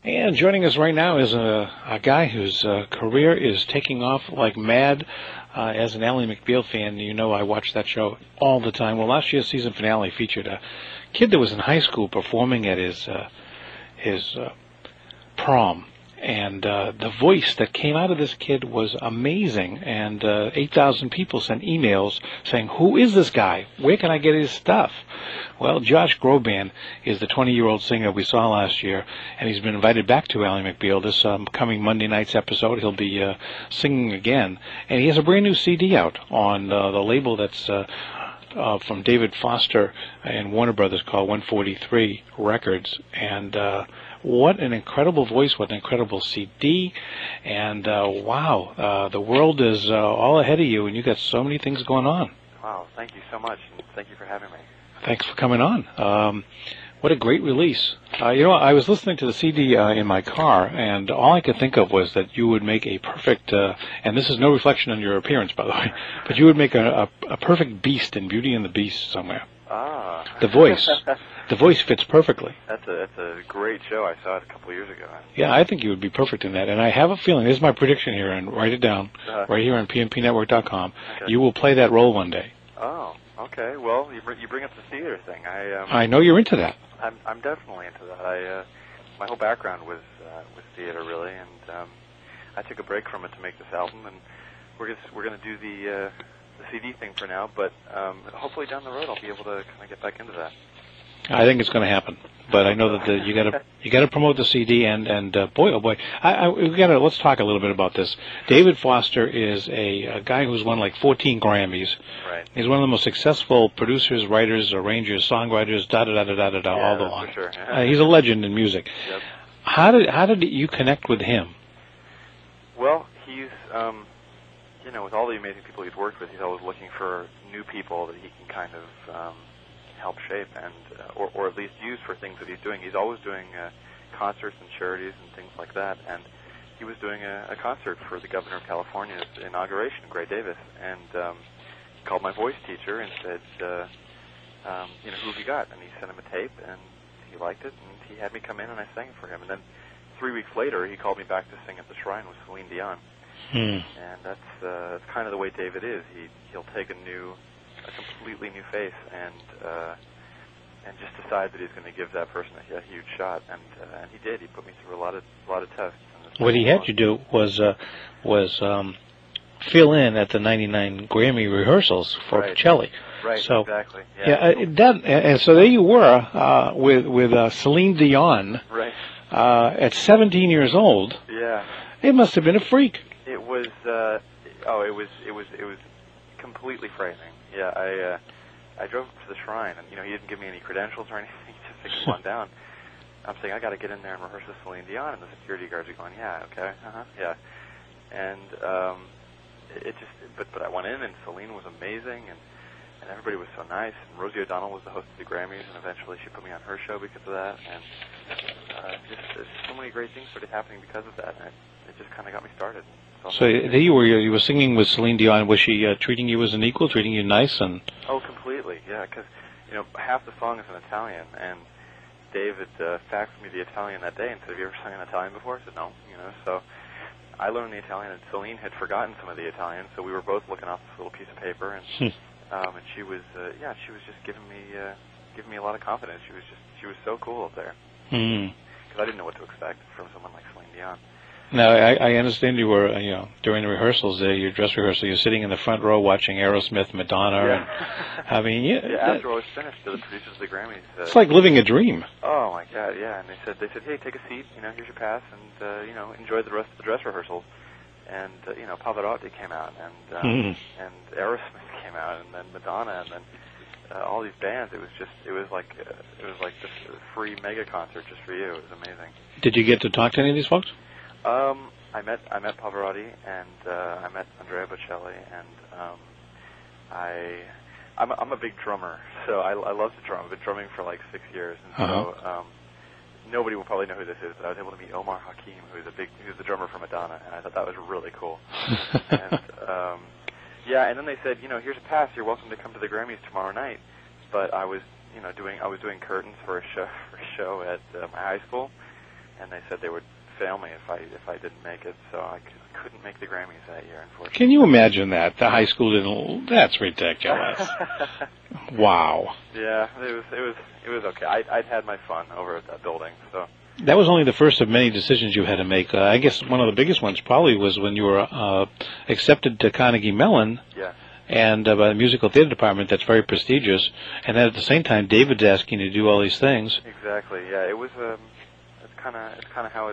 And joining us right now is a guy whose career is taking off like mad. As an Ally McBeal fan, you know I watch that show all the time. Well, last year's season finale featured a kid that was in high school performing at his prom. And the voice that came out of this kid was amazing. And 8,000 people sent emails saying, "Who is this guy? Where can I get his stuff?" Well, Josh Groban is the 20-year-old singer we saw last year, and he's been invited back to Ally McBeal this coming Monday night's episode. He'll be singing again. And he has a brand new CD out on the label that's from David Foster and Warner Brothers called 143 Records. And what an incredible voice, what an incredible CD, and wow, the world is all ahead of you, and you got so many things going on. Wow, thank you so much, and thank you for having me. Thanks for coming on. What a great release. I was listening to the CD in my car, and all I could think of was that you would make a perfect, and this is no reflection on your appearance, by the way, but you would make a perfect beast in Beauty and the Beast somewhere. Ah. The voice. The voice fits perfectly. That's a great show. I saw it a couple of years ago. Yeah, I think you would be perfect in that. And I have a feeling, this is my prediction here, and write it down, right here on pnpnetwork.com. Okay. You will play that role one day. Oh, okay. Well, you bring up the theater thing. I know you're into that. I'm definitely into that. My whole background was theater, really, and I took a break from it to make this album, and we're going to do the CD thing for now, but hopefully down the road I'll be able to kind of get back into that. I think it's going to happen, but I know that you got to promote the CD, and boy, oh boy, let's talk a little bit about this. David Foster is a guy who's won like 14 Grammys. Right. He's one of the most successful producers, writers, arrangers, songwriters, all the long. For sure. Yeah. He's a legend in music. Yep. How did you connect with him? Well, he's with all the amazing people he's worked with, he's always looking for new people that he can kind of help shape and or at least use for things that he's doing. He's always doing concerts and charities and things like that, and he was doing a concert for the governor of California's inauguration, Gray Davis, and he called my voice teacher and said, who have you got? And he sent him a tape, and he liked it, and he had me come in and I sang it for him. And then 3 weeks later, he called me back to sing at the Shrine with Celine Dion. And that's kind of the way David is. He'll take a completely new face and just decide that he's going to give that person a huge shot, and he did. He put me through a lot of tests. What he had you do was fill in at the '99 Grammy rehearsals for Bocelli. Right. So, exactly. And so there you were with Celine Dion. Right. At 17 years old. Yeah. It must have been a freak. It was. It was completely frightening. Yeah, I drove to the Shrine, and he didn't give me any credentials or anything. He just said, "Come on down." I'm saying, "I got to get in there and rehearse with Celine Dion," and the security guards are going, "Yeah, okay, yeah." And but I went in, and Celine was amazing, and everybody was so nice. And Rosie O'Donnell was the host of the Grammys, and eventually she put me on her show because of that. And just so many great things started happening because of that, and it just kind of got me started. So there you were singing with Celine Dion. Was she treating you as an equal, treating you nice? And oh, completely, yeah, because half the song is in Italian, and David faxed me the Italian that day and said, "Have you ever sung in Italian before?" I said, "No," so I learned the Italian, and Celine had forgotten some of the Italian, so we were both looking off this little piece of paper, and she was just giving me a lot of confidence. She was so cool up there because I didn't know what to expect from someone like Celine Dion. Now, I understand you were, during the rehearsals, your dress rehearsal, you're sitting in the front row watching Aerosmith, Madonna. Yeah. And, I mean, after I was finished, the producers of the Grammys. It's like living a dream. Oh my God, yeah. And they said, "Hey, take a seat. Here's your pass, and enjoy the rest of the dress rehearsals." And Pavarotti came out, and Aerosmith came out, and then Madonna, and then all these bands. It was like this free mega concert just for you. It was amazing. Did you get to talk to any of these folks? I met Pavarotti, and I met Andrea Bocelli, and I'm a big drummer, so I love to drum. I've been drumming for like 6 years, and so nobody will probably know who this is, but I was able to meet Omar Hakim, who's the drummer for Madonna, and I thought that was really cool. And and then they said, "Here's a pass. You're welcome to come to the Grammys tomorrow night." But I was doing curtains for a show at my high school. and they said they would fail me if I didn't make it. So I couldn't make the Grammys that year, unfortunately. Can you imagine that? The high school didn't. That's ridiculous. Wow. Yeah, it was okay. I'd had my fun over at that building, so. That was only the first of many decisions you had to make. I guess one of the biggest ones probably was when you were accepted to Carnegie Mellon. Yeah. And by the musical theater department, that's very prestigious. And then at the same time, David's asking you to do all these things. Exactly. Yeah. It was. It's kind of how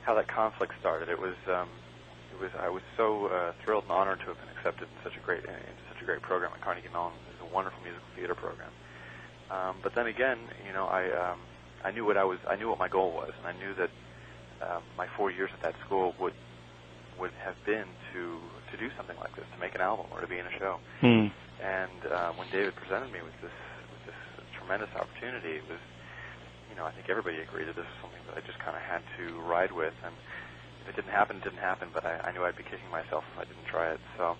how that conflict started. It was. I was so thrilled and honored to have been accepted in such a great program at Carnegie Mellon. It was a wonderful musical theater program. But then again, I knew what my goal was, and I knew that my 4 years at that school would have been to do something like this, to make an album or to be in a show. Hmm. And when David presented me with this tremendous opportunity, it was, I think everybody agreed that this was something that I just kind of had to ride with. And if it didn't happen, it didn't happen. But I knew I'd be kicking myself if I didn't try it. So.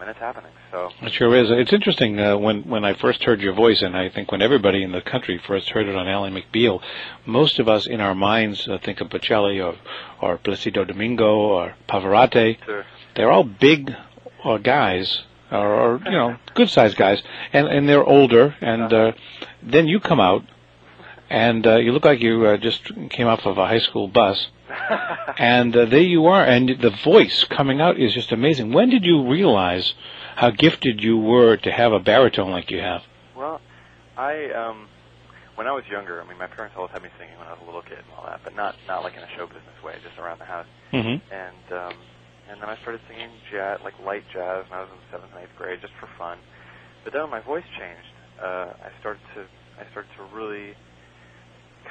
And it's happening. So it sure is. It's interesting when I first heard your voice, and I think when everybody in the country first heard it on Ally McBeal, most of us in our minds think of Bocelli or Placido Domingo or Pavarotti. Sure. They're all big guys, or good-sized guys, and they're older. And then you come out, and you look like you just came off of a high school bus. And there you are, and the voice coming out is just amazing. When did you realize how gifted you were to have a baritone like you have? Well, when I was younger, my parents always had me singing when I was a little kid and all that, but not like in a show business way, just around the house. Mm-hmm. And then I started singing jazz, like light jazz, when I was in 7th and 8th grade, just for fun. But then when my voice changed, I started to really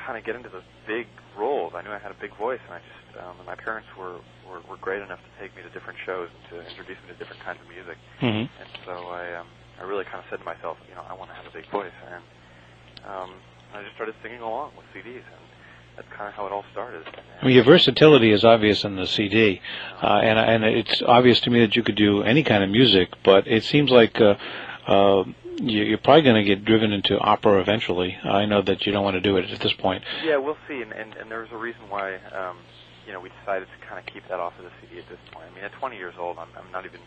kind of get into the big roles. I knew I had a big voice, and and my parents were great enough to take me to different shows and to introduce me to different kinds of music. Mm-hmm. And so I really kind of said to myself, I want to have a big voice, and I just started singing along with CDs, and that's kind of how it all started. Your versatility is obvious in the CD, and it's obvious to me that you could do any kind of music, but it seems like you're probably going to get driven into opera eventually. I know that you don't want to do it at this point. Yeah, we'll see, and there's a reason why we decided to kind of keep that off of the CD at this point. At 20 years old, I'm not even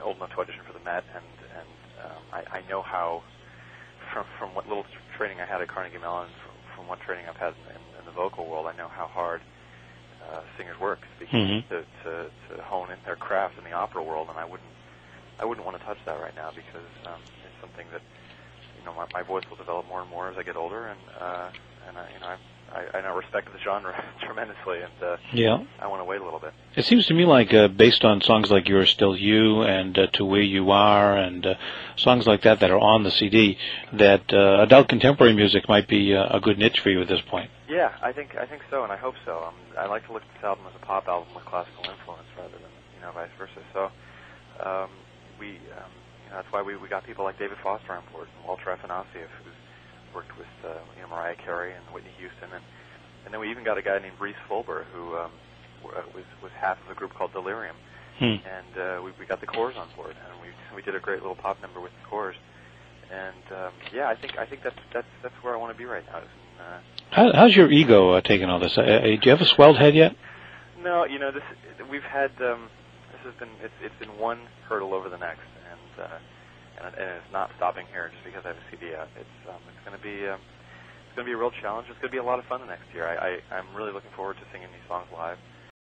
old enough to audition for the Met, and I know how from what little training I had at Carnegie Mellon, from what training I've had in the vocal world, I know how hard singers work to hone in their craft in the opera world, and I wouldn't want to touch that right now because it's something that my voice will develop more and more as I get older, and I now respect the genre tremendously, and I want to wait a little bit. It seems to me like based on songs like "You're Still You" and "To Where You Are" and songs like that are on the CD, that adult contemporary music might be a good niche for you at this point. Yeah, I think so, and I hope so. I like to look at this album as a pop album with classical influence rather than vice versa. So. That's why we got people like David Foster on board, and Walter Afanasieff, who's worked with Mariah Carey and Whitney Houston, and then we even got a guy named Reese Fulber who was half of a group called Delirium, and we got the Corrs on board, and we did a great little pop number with the Corrs, and I think that's where I want to be right now. How's your ego taking all this? Do you have a swelled head yet? No, we've had. It's been one hurdle over the next, and it's not stopping here just because I have a CD out. It's going to be a real challenge. It's going to be a lot of fun the next year. I'm really looking forward to singing these songs live.